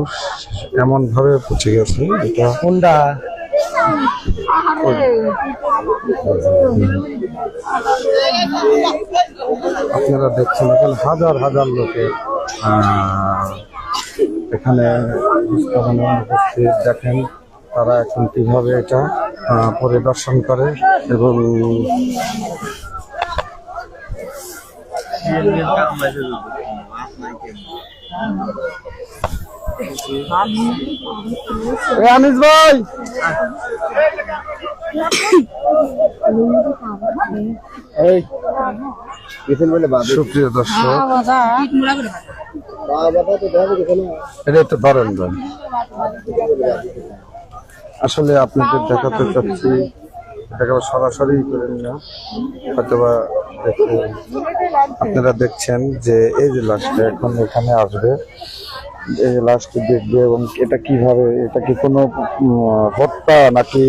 মানুষ এমন ভাবে পচে গেছে, এটা কোনটা আপনারা দেখছেন এখানে হাজার হাজার লোকের এখানে উপস্থিত। দেখেন তারা এখন কিভাবে এটা পরিদর্শন করে এবং আনিস ভাই সুপ্রিয় দর্শক, এটা একটু ধরেন ভাই। আসলে আপনাদের দেখাতে চাচ্ছি, এটাকে সরাসরি করেন না, হয়তোবা আপনারা দেখছেন যে এই যে লাশটা এখন এখানে আসবে, এই লাশটি দেখবে এবং এটা কিভাবে, এটা কি কোনো হত্যা নাকি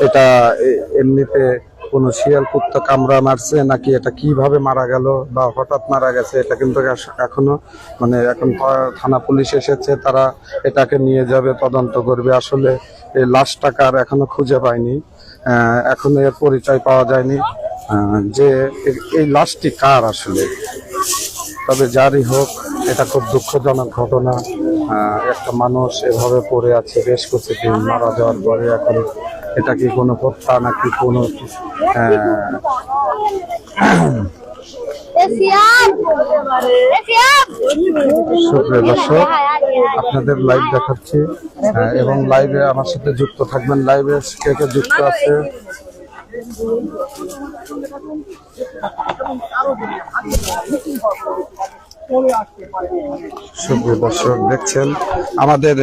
এটা এমনিতে কোনো শিয়াল কুত্তা কামড়া মারছে নাকি এটা কিভাবে মারা গেল বা হঠাৎ মারা গেছে, এটা কিন্তু এখনো মানে এখন থানা পুলিশ এসেছে, তারা এটাকে নিয়ে যাবে, তদন্ত করবে। আসলে এই লাশটাকার এখনো খুঁজে পায়নি, এখনো এর পরিচয় পাওয়া যায়নি যে এই লাশটি কার আসলে। তবে যারই হোক, এটা খুব দুঃখজনক ঘটনা। একটা মানুষ এভাবে পড়ে আছে বেশ কিছুদিন, মারা যাওয়ার পরে এখন এটা কি কোনো হত্যা নাকি কোনো সুপ্রিয় দর্শক, আপনাদের লাইভ দেখাচ্ছি এবং লাইভে আমার সাথে যুক্ত থাকবেন। লাইভে কে কে যুক্ত আছে সুপ্রিয় দর্শক, দেখছেন আমাদের